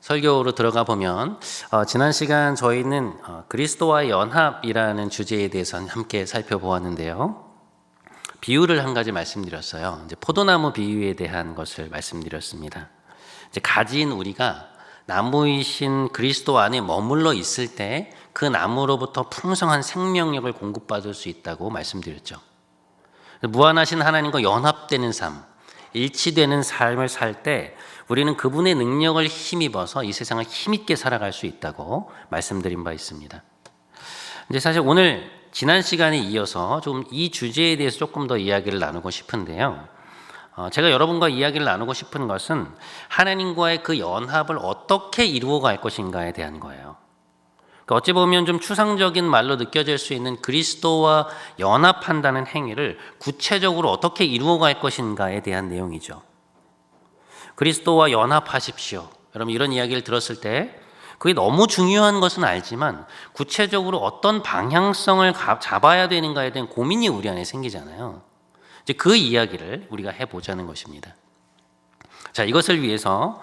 설교로 들어가 보면 지난 시간 저희는 그리스도와의 연합이라는 주제에 대해서 함께 살펴보았는데요. 비유를 한 가지 말씀드렸어요. 이제 포도나무 비유에 대한 것을 말씀드렸습니다. 이제 가지인 우리가 나무이신 그리스도 안에 머물러 있을 때 그 나무로부터 풍성한 생명력을 공급받을 수 있다고 말씀드렸죠. 무한하신 하나님과 연합되는 삶, 일치되는 삶을 살 때 우리는 그분의 능력을 힘입어서 이 세상을 힘있게 살아갈 수 있다고 말씀드린 바 있습니다. 이제 사실 오늘 지난 시간에 이어서 좀 이 주제에 대해서 조금 더 이야기를 나누고 싶은데요. 제가 여러분과 이야기를 나누고 싶은 것은 하나님과의 그 연합을 어떻게 이루어 갈 것인가에 대한 거예요. 그러니까 어찌 보면 좀 추상적인 말로 느껴질 수 있는 그리스도와 연합한다는 행위를 구체적으로 어떻게 이루어 갈 것인가에 대한 내용이죠. 그리스도와 연합하십시오. 여러분 이런 이야기를 들었을 때 그게 너무 중요한 것은 알지만 구체적으로 어떤 방향성을 잡아야 되는가에 대한 고민이 우리 안에 생기잖아요. 이제 그 이야기를 우리가 해보자는 것입니다. 자, 이것을 위해서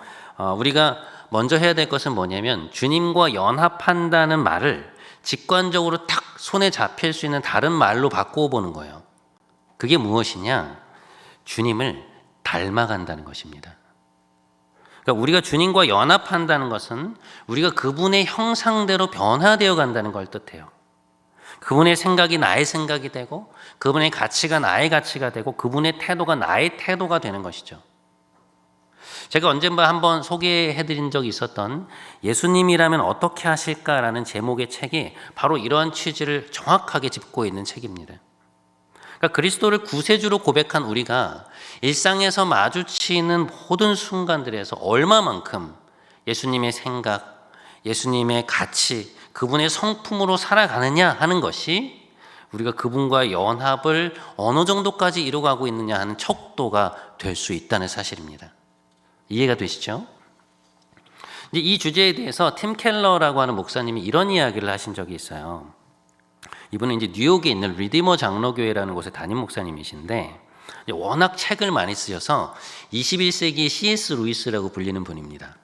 우리가 먼저 해야 될 것은 뭐냐면 주님과 연합한다는 말을 직관적으로 탁 손에 잡힐 수 있는 다른 말로 바꾸어 보는 거예요. 그게 무엇이냐? 주님을 닮아간다는 것입니다. 그러니까 우리가 주님과 연합한다는 것은 우리가 그분의 형상대로 변화되어 간다는 걸 뜻해요. 그분의 생각이 나의 생각이 되고 그분의 가치가 나의 가치가 되고 그분의 태도가 나의 태도가 되는 것이죠. 제가 언젠가 한번 소개해드린 적이 있었던 예수님이라면 어떻게 하실까라는 제목의 책이 바로 이러한 취지를 정확하게 짚고 있는 책입니다. 그러니까 그리스도를 구세주로 고백한 우리가 일상에서 마주치는 모든 순간들에서 얼마만큼 예수님의 생각, 예수님의 가치, 그분의 성품으로 살아가느냐 하는 것이 우리가 그분과의 연합을 어느 정도까지 이루어가고 있느냐 하는 척도가 될 수 있다는 사실입니다. 이해가 되시죠? 이제 이 주제에 대해서 팀 켈러라고 하는 목사님이 이런 이야기를 하신 적이 있어요. 이분은 이제 뉴욕에 있는 리디머 장로교회라는 곳의 담임 목사님이신데 워낙 책을 많이 쓰셔서 21세기의 C.S. 루이스라고 불리는 분입니다.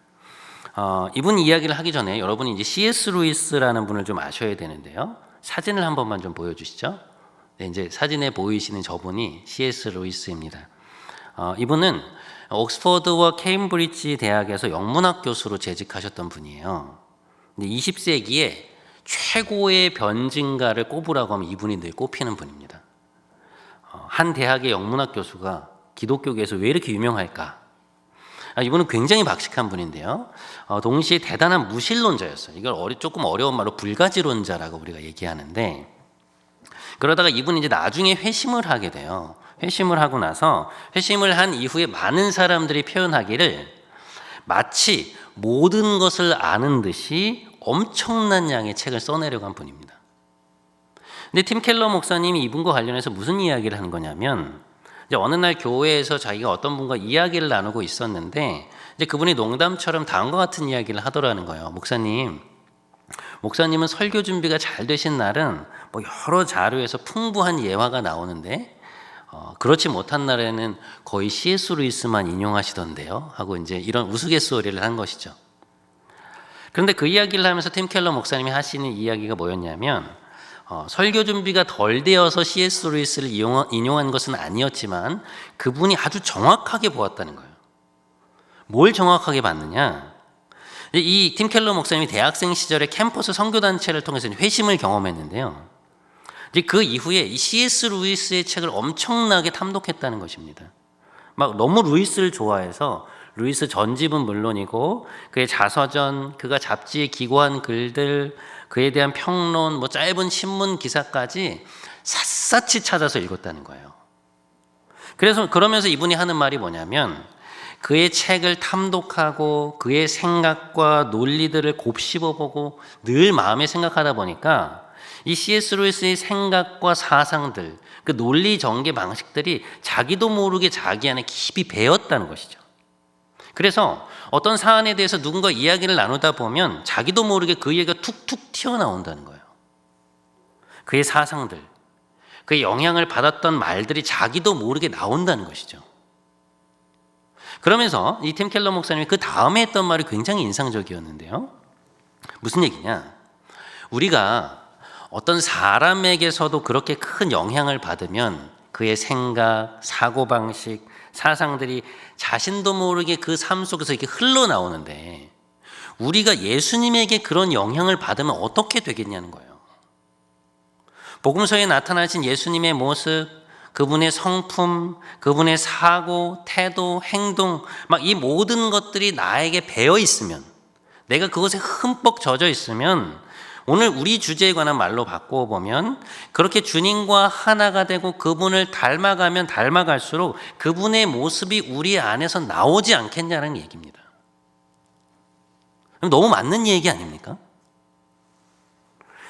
이분 이야기를 하기 전에 여러분이 이제 C.S. 루이스라는 분을 좀 아셔야 되는데요. 사진을 한 번만 좀 보여주시죠. 네, 이제 사진에 보이시는 저분이 C.S. 루이스입니다. 이분은 옥스퍼드와 케임브리지 대학에서 영문학 교수로 재직하셨던 분이에요. 근데 20세기에 최고의 변증가를 꼽으라고 하면 이분이 늘 꼽히는 분입니다. 한 대학의 영문학 교수가 기독교계에서 왜 이렇게 유명할까? 이분은 굉장히 박식한 분인데요. 동시에 대단한 무신론자였어요. 이걸 조금 어려운 말로 불가지론자라고 우리가 얘기하는데, 그러다가 이분이 이제 나중에 회심을 하게 돼요. 회심을 하고 나서 회심을 한 이후에 많은 사람들이 표현하기를 마치 모든 것을 아는 듯이 엄청난 양의 책을 써내려고 한 분입니다. 근데 팀 켈러 목사님이 이분과 관련해서 무슨 이야기를 하는 거냐면 이제 어느 날 교회에서 자기가 어떤 분과 이야기를 나누고 있었는데 이제 그분이 농담처럼 다음과 같은 이야기를 하더라는 거예요. 목사님은 설교 준비가 잘 되신 날은 뭐 여러 자료에서 풍부한 예화가 나오는데 그렇지 못한 날에는 거의 C.S. 루이스만 인용하시던데요 하고 이제 이런 우스갯소리를 한 것이죠. 그런데 그 이야기를 하면서 팀 켈러 목사님이 하시는 이야기가 뭐였냐면 설교 준비가 덜 되어서 C.S. 루이스를 인용한 것은 아니었지만 그분이 아주 정확하게 보았다는 거예요. 뭘 정확하게 봤느냐? 이 팀 켈러 목사님이 대학생 시절에 캠퍼스 선교단체를 통해서 회심을 경험했는데요. 이제 그 이후에 이 C.S. 루이스의 책을 엄청나게 탐독했다는 것입니다. 막 너무 루이스를 좋아해서 루이스 전집은 물론이고 그의 자서전, 그가 잡지에 기고한 글들, 그에 대한 평론, 뭐 짧은 신문 기사까지 샅샅이 찾아서 읽었다는 거예요. 그러면서 이분이 하는 말이 뭐냐면 그의 책을 탐독하고 그의 생각과 논리들을 곱씹어보고 늘 마음에 생각하다 보니까 이 C.S. 루이스의 생각과 사상들, 그 논리 전개 방식들이 자기도 모르게 자기 안에 깊이 배었다는 것이죠. 그래서 어떤 사안에 대해서 누군가 이야기를 나누다 보면 자기도 모르게 그 얘기가 툭툭 튀어나온다는 거예요. 그의 사상들, 그의 영향을 받았던 말들이 자기도 모르게 나온다는 것이죠. 그러면서 이 팀 켈러 목사님이 그 다음에 했던 말이 굉장히 인상적이었는데요. 무슨 얘기냐? 우리가 어떤 사람에게서도 그렇게 큰 영향을 받으면 그의 생각, 사고방식, 사상들이 자신도 모르게 그 삶 속에서 이렇게 흘러나오는데 우리가 예수님에게 그런 영향을 받으면 어떻게 되겠냐는 거예요. 복음서에 나타나신 예수님의 모습, 그분의 성품, 그분의 사고, 태도, 행동, 막 이 모든 것들이 나에게 배어 있으면, 내가 그것에 흠뻑 젖어 있으면 오늘 우리 주제에 관한 말로 바꾸어 보면 그렇게 주님과 하나가 되고 그분을 닮아가면 닮아갈수록 그분의 모습이 우리 안에서 나오지 않겠냐는 얘기입니다. 너무 맞는 얘기 아닙니까?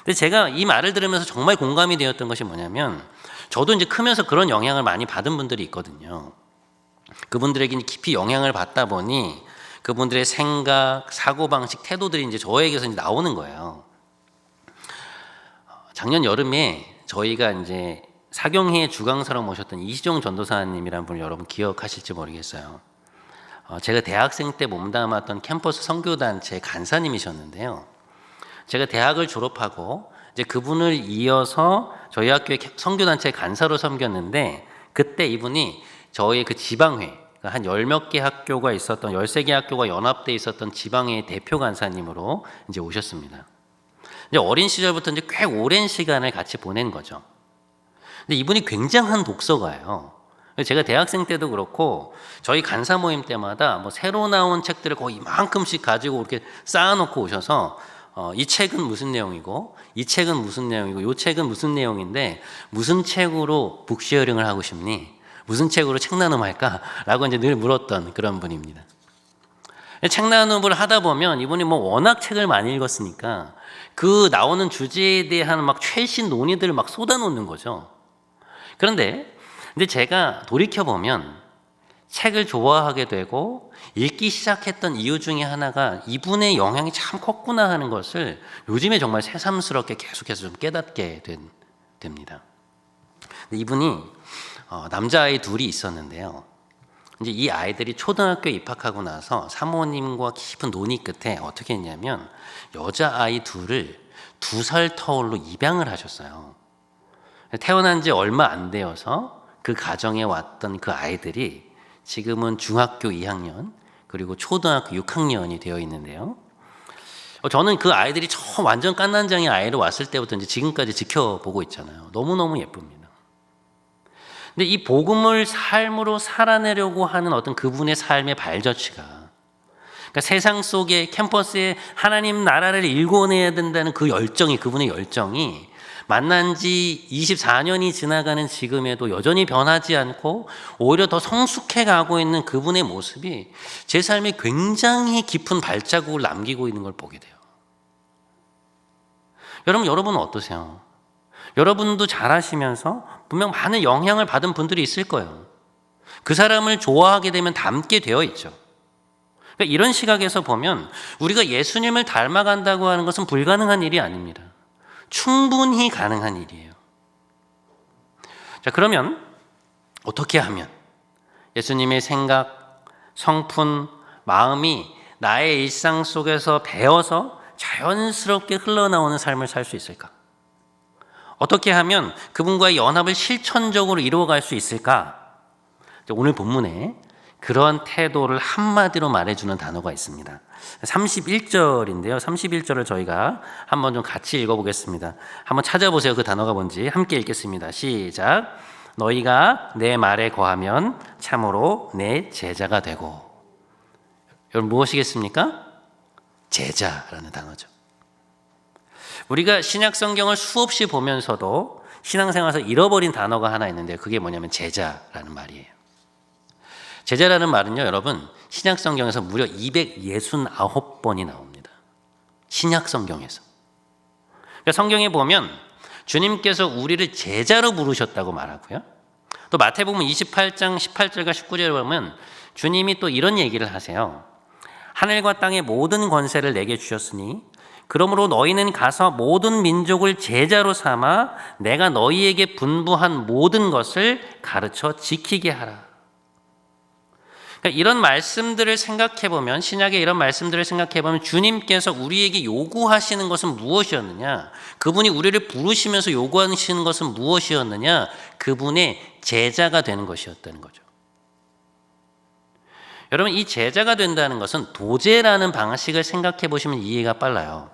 근데 제가 이 말을 들으면서 정말 공감이 되었던 것이 뭐냐면 저도 이제 크면서 그런 영향을 많이 받은 분들이 있거든요. 그분들에게 깊이 영향을 받다 보니 그분들의 생각, 사고방식, 태도들이 이제 저에게서 이제 나오는 거예요. 작년 여름에 저희가 이제 사경회의 주강사로 모셨던 이시종 전도사님이라는 분을 여러분 기억하실지 모르겠어요. 제가 대학생 때 몸담았던 캠퍼스 선교단체 간사님이셨는데요. 제가 대학을 졸업하고 이제 그분을 이어서 저희 학교의 선교단체 간사로 섬겼는데 그때 이분이 저희 그 지방회, 한 10몇 개 학교가 있었던 13개 학교가 연합돼 있었던 지방회 대표 간사님으로 이제 오셨습니다. 이제 어린 시절부터 이제 꽤 오랜 시간을 같이 보낸 거죠. 근데 이분이 굉장한 독서가예요. 제가 대학생 때도 그렇고 저희 간사 모임 때마다 뭐 새로 나온 책들을 거의 이만큼씩 가지고 이렇게 쌓아놓고 오셔서 이 책은 무슨 내용이고 이 책은 무슨 내용이고 이 책은 무슨 내용인데 무슨 책으로 북쉐어링을 하고 싶니? 무슨 책으로 책 나눔할까? 라고 이제 늘 물었던 그런 분입니다. 책 나눔을 하다 보면 이분이 뭐 워낙 책을 많이 읽었으니까 그 나오는 주제에 대한 막 최신 논의들을 막 쏟아놓는 거죠. 그런데 근데 제가 돌이켜보면 책을 좋아하게 되고 읽기 시작했던 이유 중에 하나가 이분의 영향이 참 컸구나 하는 것을 요즘에 정말 새삼스럽게 계속해서 좀 깨닫게 됩니다. 이분이 남자아이 둘이 있었는데요. 이제 이 아이들이 초등학교에 입학하고 나서 사모님과 깊은 논의 끝에 어떻게 했냐면 여자아이 둘을 2살 터울로 입양을 하셨어요. 태어난 지 얼마 안 되어서 그 가정에 왔던 그 아이들이 지금은 중학교 2학년 그리고 초등학교 6학년이 되어 있는데요. 저는 그 아이들이 처음 완전 깐난장의 아이로 왔을 때부터 이제 지금까지 지켜보고 있잖아요. 너무너무 예쁩니다. 근데 이 복음을 삶으로 살아내려고 하는 어떤 그분의 삶의 발자취가 그러니까 세상 속에 캠퍼스에 하나님 나라를 일궈내야 된다는 그 열정이 그분의 열정이 만난 지 24년이 지나가는 지금에도 여전히 변하지 않고 오히려 더 성숙해 가고 있는 그분의 모습이 제 삶에 굉장히 깊은 발자국을 남기고 있는 걸 보게 돼요. 여러분은 어떠세요? 여러분도 잘하시면서 분명 많은 영향을 받은 분들이 있을 거예요. 그 사람을 좋아하게 되면 닮게 되어 있죠. 그러니까 이런 시각에서 보면 우리가 예수님을 닮아간다고 하는 것은 불가능한 일이 아닙니다. 충분히 가능한 일이에요. 자, 그러면 어떻게 하면 예수님의 생각, 성품, 마음이 나의 일상 속에서 배어서 자연스럽게 흘러나오는 삶을 살 수 있을까? 어떻게 하면 그분과의 연합을 실천적으로 이루어갈 수 있을까? 오늘 본문에 그런 태도를 한마디로 말해주는 단어가 있습니다. 31절인데요. 31절을 저희가 한번 좀 같이 읽어보겠습니다. 한번 찾아보세요. 그 단어가 뭔지 함께 읽겠습니다. 시작. 너희가 내 말에 거하면 참으로 내 제자가 되고. 여러분 무엇이겠습니까? 제자라는 단어죠. 우리가 신약 성경을 수없이 보면서도 신앙생활에서 잃어버린 단어가 하나 있는데 그게 뭐냐면 제자라는 말이에요. 제자라는 말은요, 여러분, 신약 성경에서 무려 269번이 나옵니다. 신약 성경에서. 그러니까 성경에 보면 주님께서 우리를 제자로 부르셨다고 말하고요. 또 마태복음 28장 18절과 19절에 보면 주님이 또 이런 얘기를 하세요. 하늘과 땅의 모든 권세를 내게 주셨으니 그러므로 너희는 가서 모든 민족을 제자로 삼아 내가 너희에게 분부한 모든 것을 가르쳐 지키게 하라. 그러니까 이런 말씀들을 생각해 보면, 신약의 이런 말씀들을 생각해 보면 주님께서 우리에게 요구하시는 것은 무엇이었느냐? 그분이 우리를 부르시면서 요구하시는 것은 무엇이었느냐? 그분의 제자가 되는 것이었다는 거죠. 여러분, 이 제자가 된다는 것은 도제라는 방식을 생각해 보시면 이해가 빨라요.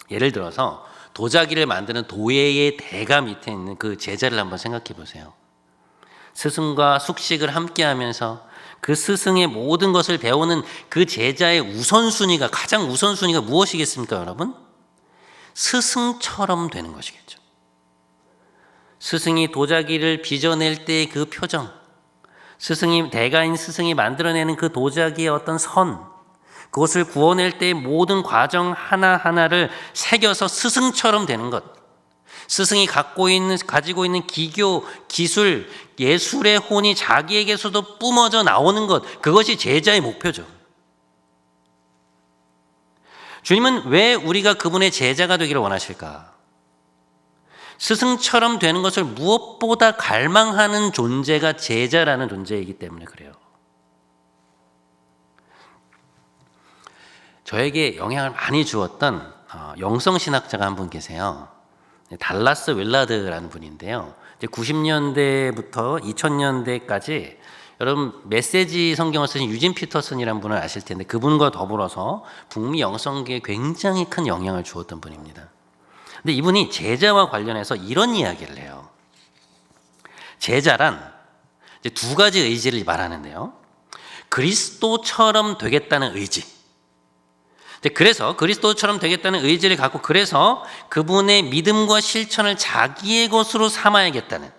예를 들어서 도자기를 만드는 도예의 대가 밑에 있는 그 제자를 한번 생각해 보세요. 스승과 숙식을 함께 하면서 그 스승의 모든 것을 배우는 그 제자의 우선순위가, 가장 우선순위가 무엇이겠습니까, 여러분? 스승처럼 되는 것이겠죠. 스승이 도자기를 빚어낼 때의 그 표정, 대가인 스승이 만들어내는 그 도자기의 어떤 선, 그것을 구워낼 때의 모든 과정 하나하나를 새겨서 스승처럼 되는 것, 스승이 가지고 있는 기교, 기술, 예술의 혼이 자기에게서도 뿜어져 나오는 것, 그것이 제자의 목표죠. 주님은 왜 우리가 그분의 제자가 되기를 원하실까? 스승처럼 되는 것을 무엇보다 갈망하는 존재가 제자라는 존재이기 때문에 그래요. 저에게 영향을 많이 주었던 영성신학자가 한 분 계세요. 달라스 윌라드라는 분인데요. 90년대부터 2000년대까지 여러분 메시지 성경을 쓰신 유진 피터슨이라는 분을 아실 텐데 그분과 더불어서 북미 영성계에 굉장히 큰 영향을 주었던 분입니다. 근데 이분이 제자와 관련해서 이런 이야기를 해요. 제자란 이제 두 가지 의지를 말하는데요. 그리스도처럼 되겠다는 의지. 그래서 그리스도처럼 되겠다는 의지를 갖고 그래서 그분의 믿음과 실천을 자기의 것으로 삼아야겠다는,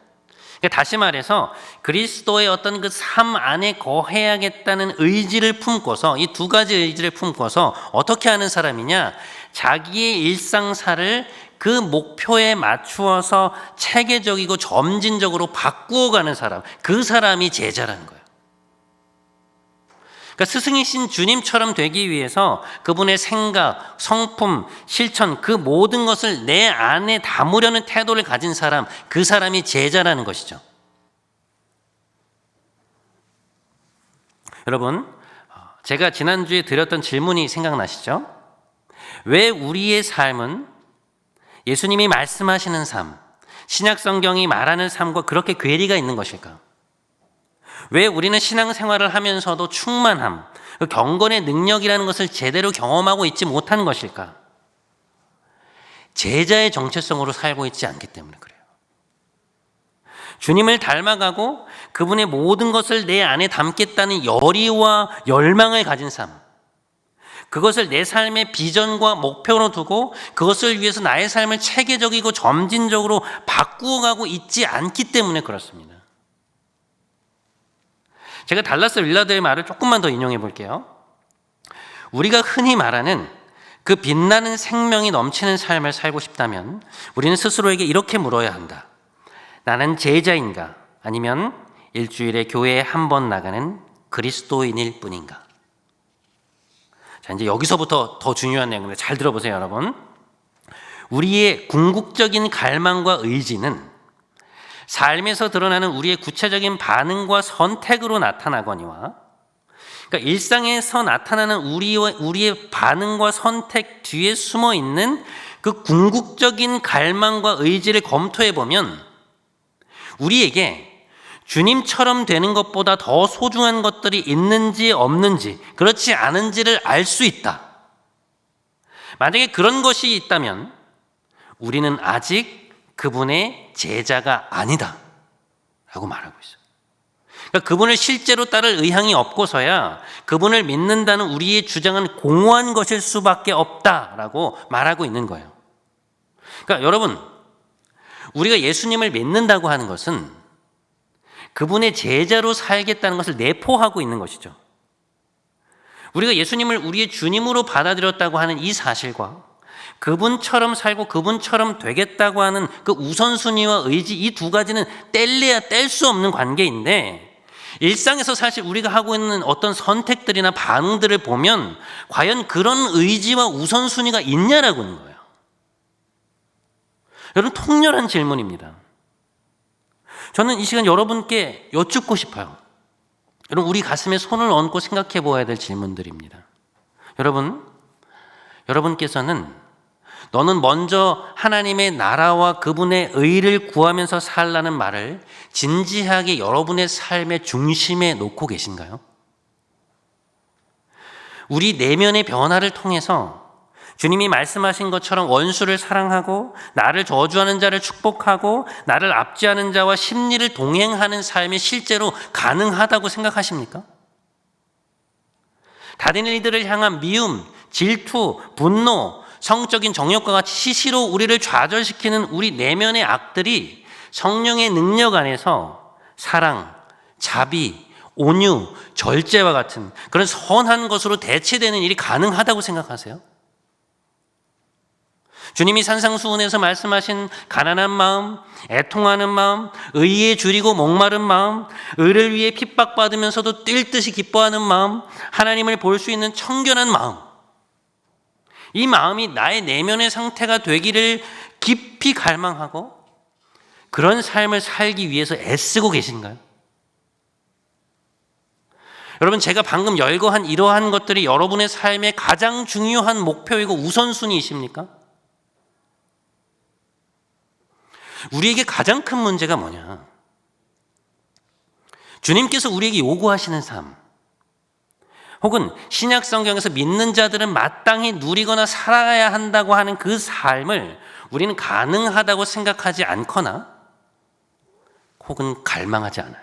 그러니까 다시 말해서 그리스도의 어떤 그 삶 안에 거해야겠다는 의지를 품고서, 이 두 가지 의지를 품고서 어떻게 하는 사람이냐, 자기의 일상사를 그 목표에 맞추어서 체계적이고 점진적으로 바꾸어가는 사람, 그 사람이 제자라는 거예요. 그러니까 스승이신 주님처럼 되기 위해서 그분의 생각, 성품, 실천 그 모든 것을 내 안에 담으려는 태도를 가진 사람, 그 사람이 제자라는 것이죠. 여러분, 제가 지난주에 드렸던 질문이 생각나시죠? 왜 우리의 삶은 예수님이 말씀하시는 삶, 신약 성경이 말하는 삶과 그렇게 괴리가 있는 것일까? 왜 우리는 신앙생활을 하면서도 충만함, 그 경건의 능력이라는 것을 제대로 경험하고 있지 못한 것일까? 제자의 정체성으로 살고 있지 않기 때문에 그래요. 주님을 닮아가고 그분의 모든 것을 내 안에 담겠다는 열의와 열망을 가진 삶, 그것을 내 삶의 비전과 목표로 두고 그것을 위해서 나의 삶을 체계적이고 점진적으로 바꾸어가고 있지 않기 때문에 그렇습니다. 제가 달라스 윌라드의 말을 조금만 더 인용해 볼게요. 우리가 흔히 말하는 그 빛나는 생명이 넘치는 삶을 살고 싶다면 우리는 스스로에게 이렇게 물어야 한다. 나는 제자인가? 아니면 일주일에 교회에 한 번 나가는 그리스도인일 뿐인가? 자, 이제 여기서부터 더 중요한 내용인데 잘 들어보세요, 여러분. 우리의 궁극적인 갈망과 의지는 삶에서 드러나는 우리의 구체적인 반응과 선택으로 나타나거니와, 그러니까 일상에서 나타나는 우리의 반응과 선택 뒤에 숨어 있는 그 궁극적인 갈망과 의지를 검토해 보면 우리에게 주님처럼 되는 것보다 더 소중한 것들이 있는지 없는지, 그렇지 않은지를 알 수 있다. 만약에 그런 것이 있다면 우리는 아직 그분의 제자가 아니다 라고 말하고 있어요. 그러니까 그분을 실제로 따를 의향이 없고서야 그분을 믿는다는 우리의 주장은 공허한 것일 수밖에 없다라고 말하고 있는 거예요. 그러니까 여러분, 우리가 예수님을 믿는다고 하는 것은 그분의 제자로 살겠다는 것을 내포하고 있는 것이죠. 우리가 예수님을 우리의 주님으로 받아들였다고 하는 이 사실과 그분처럼 살고 그분처럼 되겠다고 하는 그 우선순위와 의지, 이 두 가지는 뗄래야 뗄 수 없는 관계인데, 일상에서 사실 우리가 하고 있는 어떤 선택들이나 반응들을 보면 과연 그런 의지와 우선순위가 있냐라고 하는 거예요. 여러분, 통렬한 질문입니다. 저는 이 시간 여러분께 여쭙고 싶어요. 여러분, 우리 가슴에 손을 얹고 생각해 보아야 될 질문들입니다. 여러분께서는 너는 먼저 하나님의 나라와 그분의 의를 구하면서 살라는 말을 진지하게 여러분의 삶의 중심에 놓고 계신가요? 우리 내면의 변화를 통해서 주님이 말씀하신 것처럼 원수를 사랑하고 나를 저주하는 자를 축복하고 나를 압제하는 자와 심리를 동행하는 삶이 실제로 가능하다고 생각하십니까? 다른 이들을 향한 미움, 질투, 분노, 성적인 정욕과 같이 시시로 우리를 좌절시키는 우리 내면의 악들이 성령의 능력 안에서 사랑, 자비, 온유, 절제와 같은 그런 선한 것으로 대체되는 일이 가능하다고 생각하세요? 주님이 산상수훈에서 말씀하신 가난한 마음, 애통하는 마음, 의에 줄이고 목마른 마음, 의를 위해 핍박받으면서도 뛸 듯이 기뻐하는 마음, 하나님을 볼 수 있는 청결한 마음, 이 마음이 나의 내면의 상태가 되기를 깊이 갈망하고 그런 삶을 살기 위해서 애쓰고 계신가요? 여러분, 제가 방금 열거한 이러한 것들이 여러분의 삶의 가장 중요한 목표이고 우선순위이십니까? 우리에게 가장 큰 문제가 뭐냐? 주님께서 우리에게 요구하시는 삶, 혹은 신약 성경에서 믿는 자들은 마땅히 누리거나 살아야 한다고 하는 그 삶을 우리는 가능하다고 생각하지 않거나 혹은 갈망하지 않아요.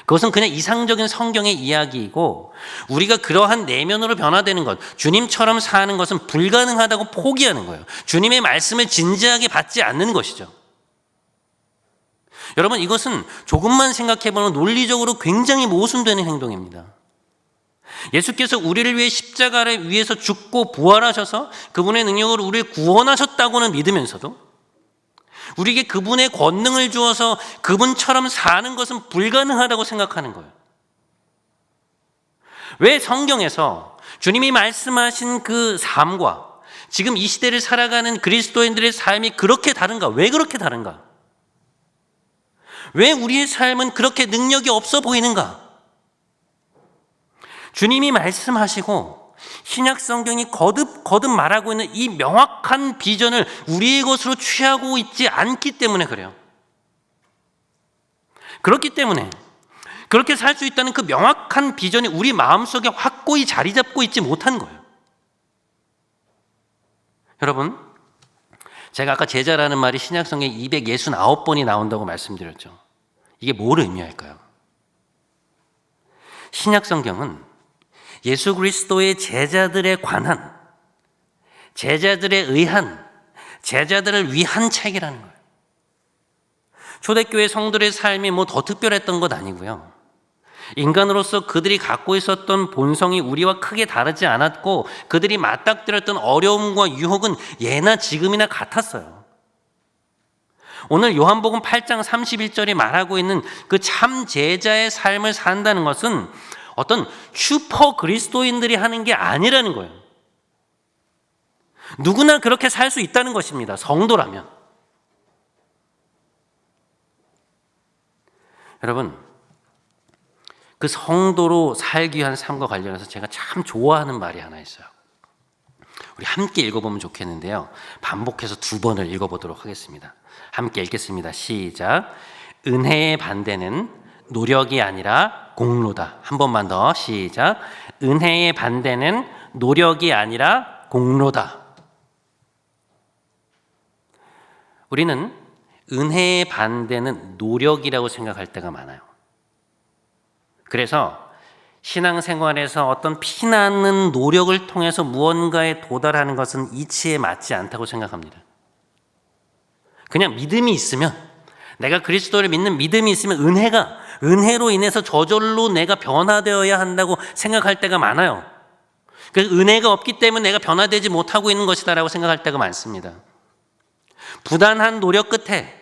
그것은 그냥 이상적인 성경의 이야기이고 우리가 그러한 내면으로 변화되는 것, 주님처럼 사는 것은 불가능하다고 포기하는 거예요. 주님의 말씀을 진지하게 받지 않는 것이죠. 여러분, 이것은 조금만 생각해보면 논리적으로 굉장히 모순되는 행동입니다. 예수께서 우리를 위해 십자가를 위해서 죽고 부활하셔서 그분의 능력으로 우리를 구원하셨다고는 믿으면서도 우리에게 그분의 권능을 주어서 그분처럼 사는 것은 불가능하다고 생각하는 거예요. 왜 성경에서 주님이 말씀하신 그 삶과 지금 이 시대를 살아가는 그리스도인들의 삶이 그렇게 다른가? 왜 그렇게 다른가? 왜 우리의 삶은 그렇게 능력이 없어 보이는가? 주님이 말씀하시고 신약 성경이 거듭 말하고 있는 이 명확한 비전을 우리의 것으로 취하고 있지 않기 때문에 그래요. 그렇기 때문에 그렇게 살 수 있다는 그 명확한 비전이 우리 마음속에 확고히 자리 잡고 있지 못한 거예요. 여러분, 제가 아까 제자라는 말이 신약 성경에 269번이 나온다고 말씀드렸죠. 이게 뭘 의미할까요? 신약 성경은 예수 그리스도의 제자들에 관한, 제자들에 의한, 제자들을 위한 책이라는 거예요. 초대교회 성도들의 삶이 뭐 더 특별했던 것 아니고요. 인간으로서 그들이 갖고 있었던 본성이 우리와 크게 다르지 않았고 그들이 맞닥뜨렸던 어려움과 유혹은 예나 지금이나 같았어요. 오늘 요한복음 8장 31절에 말하고 있는 그 참 제자의 삶을 산다는 것은 어떤 슈퍼 그리스도인들이 하는 게 아니라는 거예요. 누구나 그렇게 살 수 있다는 것입니다. 성도라면. 여러분, 그 성도로 살기 위한 삶과 관련해서 제가 참 좋아하는 말이 하나 있어요. 우리 함께 읽어보면 좋겠는데요. 반복해서 2번을 읽어보도록 하겠습니다. 함께 읽겠습니다. 시작. 은혜의 반대는 노력이 아니라 공로다. 한 번만 더. 시작. 은혜의 반대는 노력이 아니라 공로다. 우리는 은혜의 반대는 노력이라고 생각할 때가 많아요. 그래서 신앙생활에서 어떤 피나는 노력을 통해서 무언가에 도달하는 것은 이치에 맞지 않다고 생각합니다. 그냥 믿음이 있으면, 내가 그리스도를 믿는 믿음이 있으면 은혜로 인해서 저절로 내가 변화되어야 한다고 생각할 때가 많아요. 그래서 은혜가 없기 때문에 내가 변화되지 못하고 있는 것이다라고 생각할 때가 많습니다. 부단한 노력 끝에,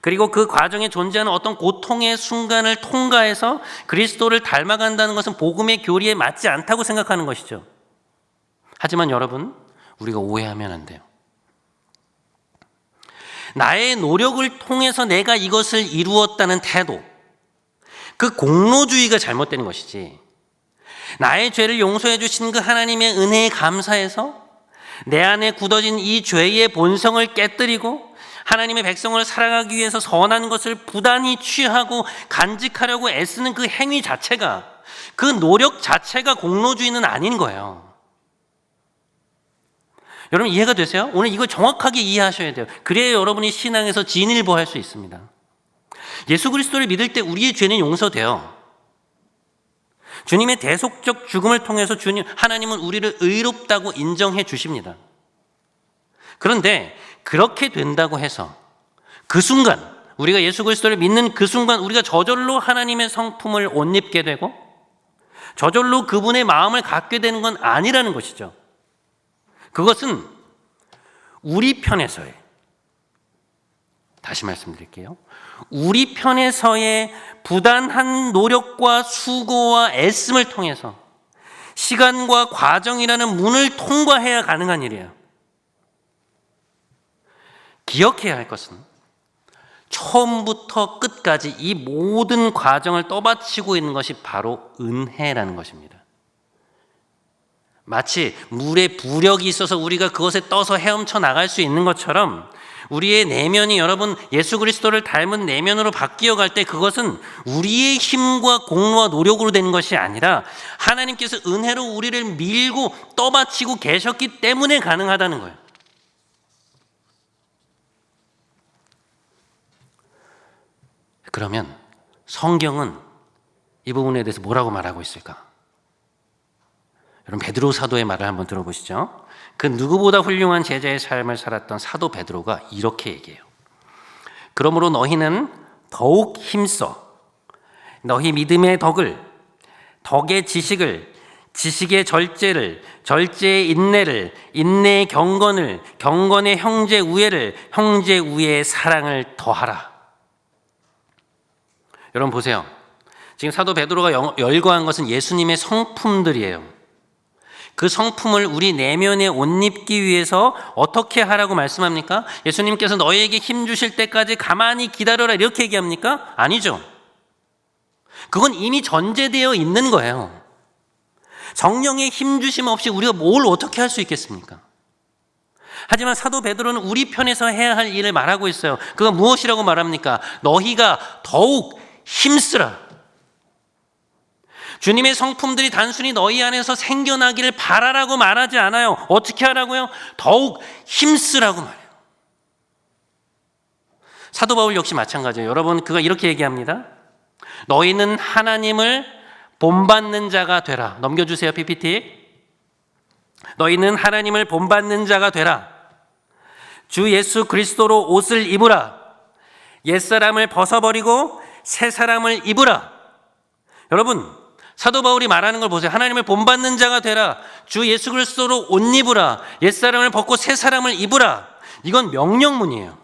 그리고 그 과정에 존재하는 어떤 고통의 순간을 통과해서 그리스도를 닮아간다는 것은 복음의 교리에 맞지 않다고 생각하는 것이죠. 하지만 여러분, 우리가 오해하면 안 돼요. 나의 노력을 통해서 내가 이것을 이루었다는 태도, 그 공로주의가 잘못되는 것이지, 나의 죄를 용서해 주신 그 하나님의 은혜에 감사해서 내 안에 굳어진 이 죄의 본성을 깨뜨리고 하나님의 백성을 사랑하기 위해서 선한 것을 부단히 취하고 간직하려고 애쓰는 그 행위 자체가, 그 노력 자체가 공로주의는 아닌 거예요. 여러분 이해가 되세요? 오늘 이거 정확하게 이해하셔야 돼요. 그래야 여러분이 신앙에서 진일보할 수 있습니다. 예수 그리스도를 믿을 때 우리의 죄는 용서돼요. 주님의 대속적 죽음을 통해서 하나님은 우리를 의롭다고 인정해 주십니다. 그런데 그렇게 된다고 해서 그 순간, 우리가 예수 그리스도를 믿는 그 순간 우리가 저절로 하나님의 성품을 옷 입게 되고 저절로 그분의 마음을 갖게 되는 건 아니라는 것이죠. 그것은 우리 편에서의, 다시 말씀드릴게요, 우리 편에서의 부단한 노력과 수고와 애씀을 통해서 시간과 과정이라는 문을 통과해야 가능한 일이에요. 기억해야 할 것은 처음부터 끝까지 이 모든 과정을 떠받치고 있는 것이 바로 은혜라는 것입니다. 마치 물에 부력이 있어서 우리가 그것에 떠서 헤엄쳐 나갈 수 있는 것처럼 우리의 내면이, 여러분, 예수 그리스도를 닮은 내면으로 바뀌어 갈 때 그것은 우리의 힘과 공로와 노력으로 되는 것이 아니라 하나님께서 은혜로 우리를 밀고 떠받치고 계셨기 때문에 가능하다는 거예요. 그러면 성경은 이 부분에 대해서 뭐라고 말하고 있을까? 여러분, 베드로 사도의 말을 한번 들어보시죠. 그 누구보다 훌륭한 제자의 삶을 살았던 사도 베드로가 이렇게 얘기해요. 그러므로 너희는 더욱 힘써 너희 믿음의 덕을, 덕의 지식을, 지식의 절제를, 절제의 인내를, 인내의 경건을, 경건의 형제 우애를, 형제 우애의 사랑을 더하라. 여러분 보세요. 지금 사도 베드로가 열거한 것은 예수님의 성품들이에요. 그 성품을 우리 내면에 옷 입기 위해서 어떻게 하라고 말씀합니까? 예수님께서 너희에게 힘 주실 때까지 가만히 기다려라 이렇게 얘기합니까? 아니죠. 그건 이미 전제되어 있는 거예요. 성령의 힘 주심 없이 우리가 뭘 어떻게 할 수 있겠습니까? 하지만 사도 베드로는 우리 편에서 해야 할 일을 말하고 있어요. 그건 무엇이라고 말합니까? 너희가 더욱 힘쓰라. 주님의 성품들이 단순히 너희 안에서 생겨나기를 바라라고 말하지 않아요. 어떻게 하라고요? 더욱 힘쓰라고 말해요. 사도 바울 역시 마찬가지예요. 여러분, 그가 이렇게 얘기합니다. 너희는 하나님을 본받는 자가 되라. 넘겨주세요, PPT. 너희는 하나님을 본받는 자가 되라. 주 예수 그리스도로 옷을 입으라. 옛사람을 벗어버리고 새 사람을 입으라. 여러분, 사도 바울이 말하는 걸 보세요. 하나님을 본받는 자가 되라. 주 예수 그리스도로 옷 입으라. 옛사람을 벗고 새 사람을 입으라. 이건 명령문이에요.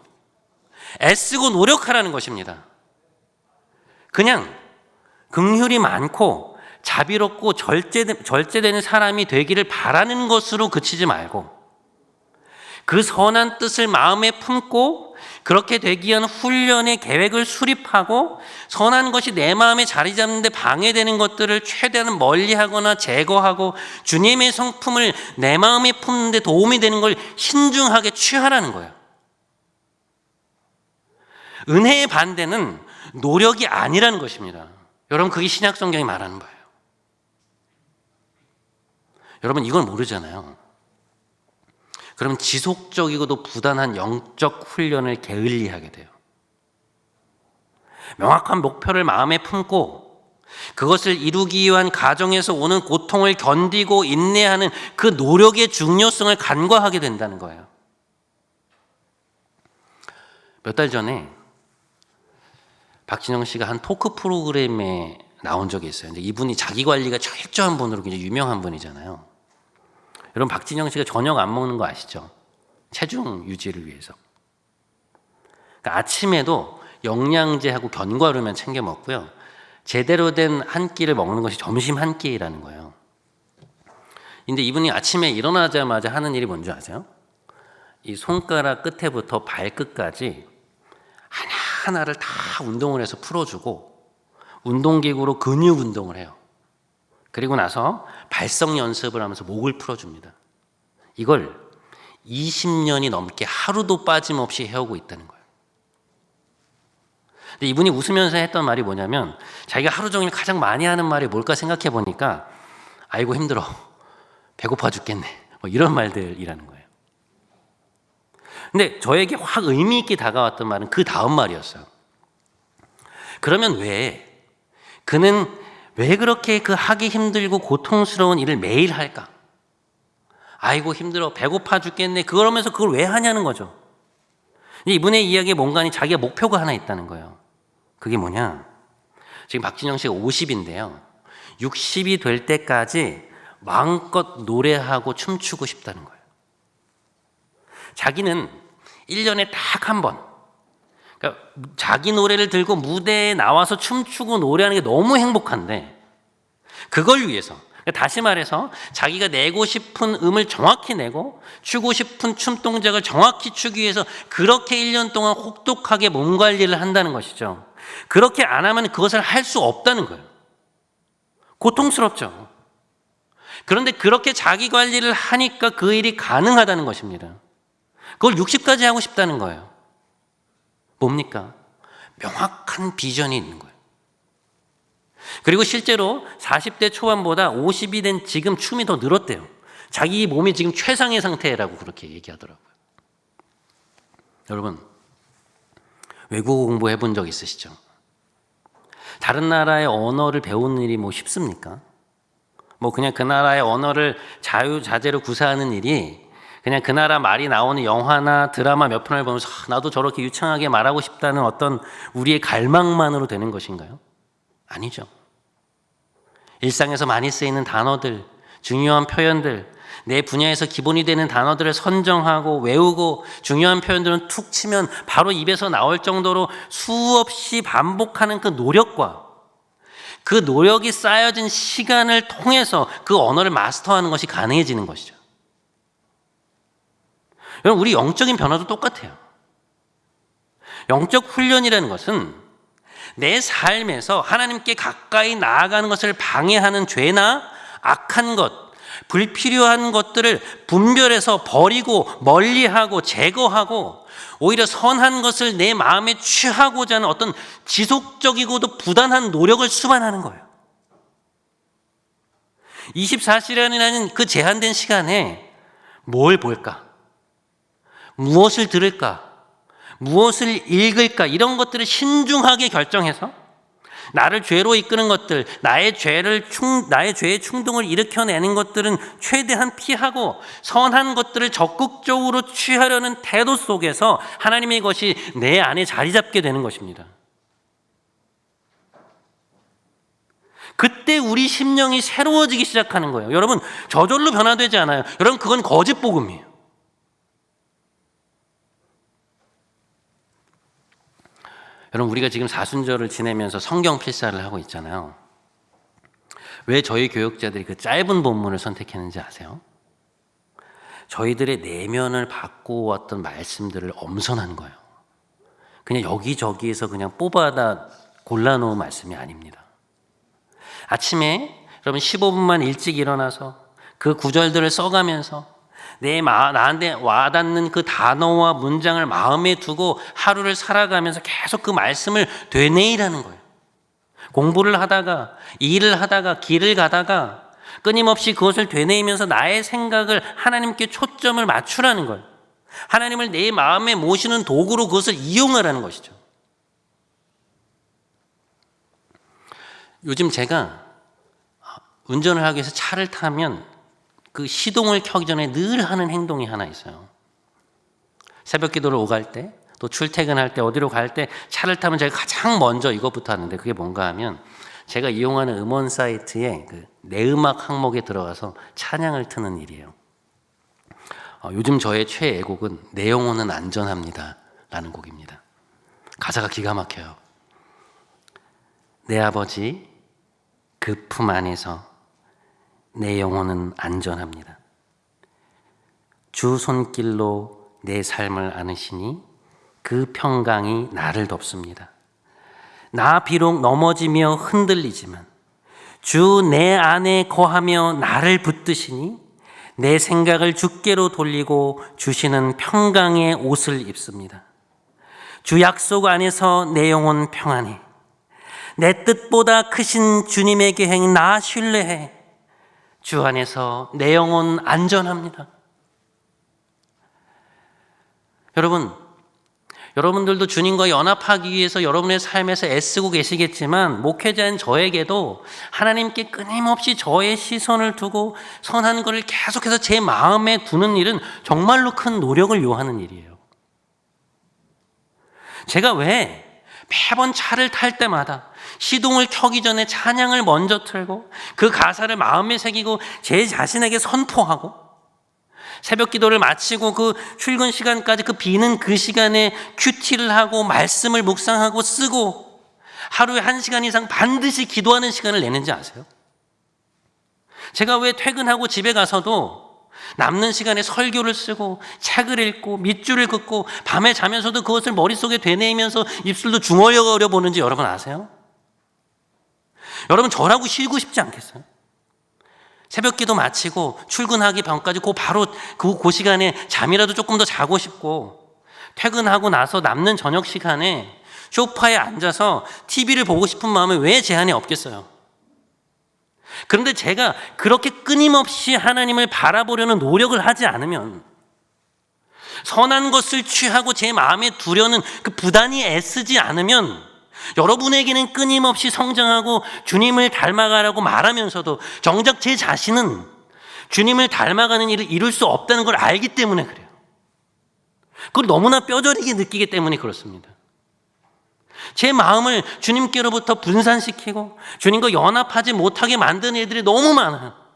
애쓰고 노력하라는 것입니다. 그냥 긍휼이 많고 자비롭고 절제되는 사람이 되기를 바라는 것으로 그치지 말고 그 선한 뜻을 마음에 품고 그렇게 되기 위한 훈련의 계획을 수립하고 선한 것이 내 마음에 자리 잡는 데 방해되는 것들을 최대한 멀리하거나 제거하고 주님의 성품을 내 마음에 품는 데 도움이 되는 걸 신중하게 취하라는 거예요. 은혜의 반대는 노력이 아니라는 것입니다. 여러분, 그게 신약 성경이 말하는 거예요. 여러분, 이걸 모르잖아요. 그럼 지속적이고도 부단한 영적 훈련을 게을리하게 돼요. 명확한 목표를 마음에 품고 그것을 이루기 위한 과정에서 오는 고통을 견디고 인내하는 그 노력의 중요성을 간과하게 된다는 거예요. 몇 달 전에 박진영 씨가 한 토크 프로그램에 나온 적이 있어요. 근데 이분이 자기 관리가 철저한 분으로 굉장히 유명한 분이잖아요. 여러분, 박진영 씨가 저녁 안 먹는 거 아시죠? 체중 유지를 위해서. 그러니까 아침에도 영양제하고 견과류만 챙겨 먹고요. 제대로 된 한 끼를 먹는 것이 점심 한 끼라는 거예요. 근데 이분이 아침에 일어나자마자 하는 일이 뭔지 아세요? 이 손가락 끝에부터 발끝까지 하나하나를 다 운동을 해서 풀어주고 운동기구로 근육 운동을 해요. 그리고 나서 발성 연습을 하면서 목을 풀어줍니다. 이걸 20년이 넘게 하루도 빠짐없이 해오고 있다는 거예요. 근데 이분이 웃으면서 했던 말이 뭐냐면 자기가 하루 종일 가장 많이 하는 말이 뭘까 생각해 보니까 아이고 힘들어, 배고파 죽겠네, 뭐 이런 말들이라는 거예요. 근데 저에게 확 의미 있게 다가왔던 말은 그 다음 말이었어요. 그러면 그는 왜 그렇게 그 하기 힘들고 고통스러운 일을 매일 할까? 아이고 힘들어, 배고파 죽겠네, 그러면서 그걸 왜 하냐는 거죠. 이분의 이야기에 뭔가 자기가 목표가 하나 있다는 거예요. 그게 뭐냐? 지금 박진영 씨가 50인데요. 60이 될 때까지 마음껏 노래하고 춤추고 싶다는 거예요. 자기는 1년에 딱 한 번, 그러니까 자기 노래를 들고 무대에 나와서 춤추고 노래하는 게 너무 행복한데 그걸 위해서, 다시 말해서 자기가 내고 싶은 음을 정확히 내고 추고 싶은 춤 동작을 정확히 추기 위해서 그렇게 1년 동안 혹독하게 몸 관리를 한다는 것이죠. 그렇게 안 하면 그것을 할 수 없다는 거예요. 고통스럽죠. 그런데 그렇게 자기 관리를 하니까 그 일이 가능하다는 것입니다. 그걸 60까지 하고 싶다는 거예요. 뭡니까? 명확한 비전이 있는 거예요. 그리고 실제로 40대 초반보다 50이 된 지금 춤이 더 늘었대요. 자기 몸이 지금 최상의 상태라고 그렇게 얘기하더라고요. 여러분, 외국어 공부해 본 적 있으시죠? 다른 나라의 언어를 배우는 일이 뭐 쉽습니까? 뭐 그냥 그 나라의 언어를 자유자재로 구사하는 일이 그냥 그 나라 말이 나오는 영화나 드라마 몇 편을 보면서 나도 저렇게 유창하게 말하고 싶다는 어떤 우리의 갈망만으로 되는 것인가요? 아니죠. 일상에서 많이 쓰이는 단어들, 중요한 표현들, 내 분야에서 기본이 되는 단어들을 선정하고 외우고 중요한 표현들은 툭 치면 바로 입에서 나올 정도로 수없이 반복하는 그 노력과 그 노력이 쌓여진 시간을 통해서 그 언어를 마스터하는 것이 가능해지는 것이죠. 여러분, 우리 영적인 변화도 똑같아요. 영적 훈련이라는 것은 내 삶에서 하나님께 가까이 나아가는 것을 방해하는 죄나 악한 것, 불필요한 것들을 분별해서 버리고 멀리하고 제거하고 오히려 선한 것을 내 마음에 취하고자 하는 어떤 지속적이고도 부단한 노력을 수반하는 거예요. 24시간이라는 그 제한된 시간에 뭘 볼까? 무엇을 들을까? 무엇을 읽을까? 이런 것들을 신중하게 결정해서 나를 죄로 이끄는 것들, 나의 죄의 충동을 일으켜내는 것들은 최대한 피하고 선한 것들을 적극적으로 취하려는 태도 속에서 하나님의 것이 내 안에 자리 잡게 되는 것입니다. 그때 우리 심령이 새로워지기 시작하는 거예요. 여러분, 저절로 변화되지 않아요. 여러분, 그건 거짓 복음이에요. 여러분, 우리가 지금 사순절을 지내면서 성경 필사를 하고 있잖아요. 왜 저희 교역자들이 그 짧은 본문을 선택했는지 아세요? 저희들의 내면을 바꿔왔던 말씀들을 엄선한 거예요. 그냥 여기저기에서 그냥 뽑아다 골라놓은 말씀이 아닙니다. 아침에 여러분 15분만 일찍 일어나서 그 구절들을 써가면서 나한테 와닿는 그 단어와 문장을 마음에 두고 하루를 살아가면서 계속 그 말씀을 되뇌이라는 거예요. 공부를 하다가, 일을 하다가, 길을 가다가 끊임없이 그것을 되뇌이면서 나의 생각을 하나님께 초점을 맞추라는 거예요. 하나님을 내 마음에 모시는 도구로 그것을 이용하라는 것이죠. 요즘 제가 운전을 하기 위해서 차를 타면 그 시동을 켜기 전에 늘 하는 행동이 하나 있어요. 새벽 기도를 오갈 때, 또 출퇴근할 때, 어디로 갈 때 차를 타면 제가 가장 먼저 이것부터 하는데 그게 뭔가 하면 제가 이용하는 음원 사이트에 그 내 음악 항목에 들어가서 찬양을 트는 일이에요. 요즘 저의 최애곡은 내 영혼은 안전합니다 라는 곡입니다. 가사가 기가 막혀요. 내 아버지 그 품 안에서 내 영혼은 안전합니다. 주 손길로 내 삶을 안으시니 그 평강이 나를 덮습니다. 나 비록 넘어지며 흔들리지만 주 내 안에 거하며 나를 붙드시니 내 생각을 주께로 돌리고 주시는 평강의 옷을 입습니다. 주 약속 안에서 내 영혼 평안해. 내 뜻보다 크신 주님의 계획 나 신뢰해. 주 안에서 내 영혼 안전합니다. 여러분들도 주님과 연합하기 위해서 여러분의 삶에서 애쓰고 계시겠지만 목회자인 저에게도 하나님께 끊임없이 저의 시선을 두고 선한 것을 계속해서 제 마음에 두는 일은 정말로 큰 노력을 요하는 일이에요. 제가 왜 매번 차를 탈 때마다 시동을 켜기 전에 찬양을 먼저 틀고 그 가사를 마음에 새기고 제 자신에게 선포하고 새벽 기도를 마치고 그 출근 시간까지 그 비는 그 시간에 큐티를 하고 말씀을 묵상하고 쓰고 하루에 1시간 이상 반드시 기도하는 시간을 내는지 아세요? 제가 왜 퇴근하고 집에 가서도 남는 시간에 설교를 쓰고 책을 읽고 밑줄을 긋고 밤에 자면서도 그것을 머릿속에 되뇌이면서 입술도 중얼거려 보는지 여러분 아세요? 여러분 저라고 쉬고 싶지 않겠어요? 새벽 기도 마치고 출근하기 전까지 바로 그 시간에 잠이라도 조금 더 자고 싶고 퇴근하고 나서 남는 저녁 시간에 소파에 앉아서 TV를 보고 싶은 마음에 왜 제 안에 없겠어요? 그런데 제가 그렇게 끊임없이 하나님을 바라보려는 노력을 하지 않으면 선한 것을 취하고 제 마음에 두려는 그 부단히 애쓰지 않으면 여러분에게는 끊임없이 성장하고 주님을 닮아가라고 말하면서도 정작 제 자신은 주님을 닮아가는 일을 이룰 수 없다는 걸 알기 때문에 그래요. 그걸 너무나 뼈저리게 느끼기 때문에 그렇습니다. 제 마음을 주님께로부터 분산시키고 주님과 연합하지 못하게 만드는 일들이 너무 많아요.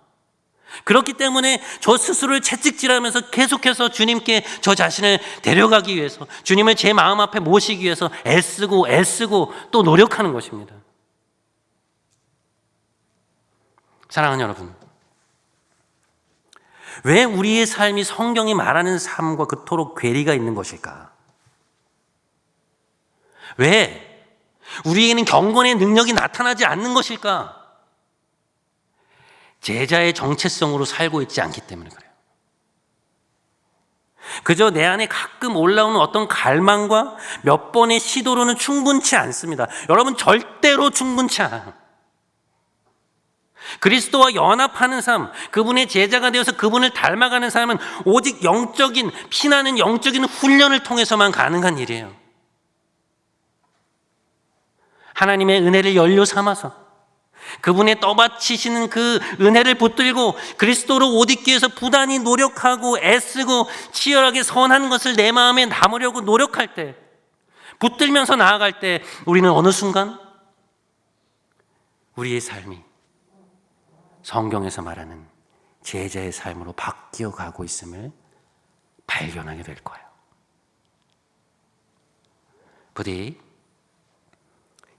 그렇기 때문에 저 스스로를 채찍질하면서 계속해서 주님께 저 자신을 데려가기 위해서 주님을 제 마음 앞에 모시기 위해서 애쓰고 또 노력하는 것입니다. 사랑하는 여러분, 왜 우리의 삶이 성경이 말하는 삶과 그토록 괴리가 있는 것일까? 왜 우리에게는 경건의 능력이 나타나지 않는 것일까? 제자의 정체성으로 살고 있지 않기 때문에 그래요. 그저 내 안에 가끔 올라오는 어떤 갈망과 몇 번의 시도로는 충분치 않습니다. 여러분 절대로 충분치 않아요. 그리스도와 연합하는 삶, 그분의 제자가 되어서 그분을 닮아가는 삶은 오직 피나는 영적인 훈련을 통해서만 가능한 일이에요. 하나님의 은혜를 연료 삼아서 그분의 떠받치시는 그 은혜를 붙들고 그리스도로 옷 입기 위해서 부단히 노력하고 애쓰고 치열하게 선한 것을 내 마음에 담으려고 노력할 때, 붙들면서 나아갈 때 우리는 어느 순간 우리의 삶이 성경에서 말하는 제자의 삶으로 바뀌어가고 있음을 발견하게 될 거예요. 부디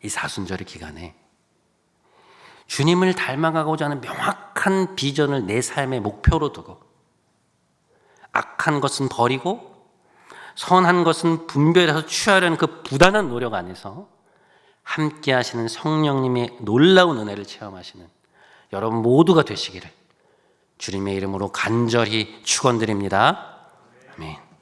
이 사순절의 기간에 주님을 닮아가고자 하는 명확한 비전을 내 삶의 목표로 두고 악한 것은 버리고 선한 것은 분별해서 취하려는 그 부단한 노력 안에서 함께 하시는 성령님의 놀라운 은혜를 체험하시는 여러분 모두가 되시기를 주님의 이름으로 간절히 축원드립니다. 아멘.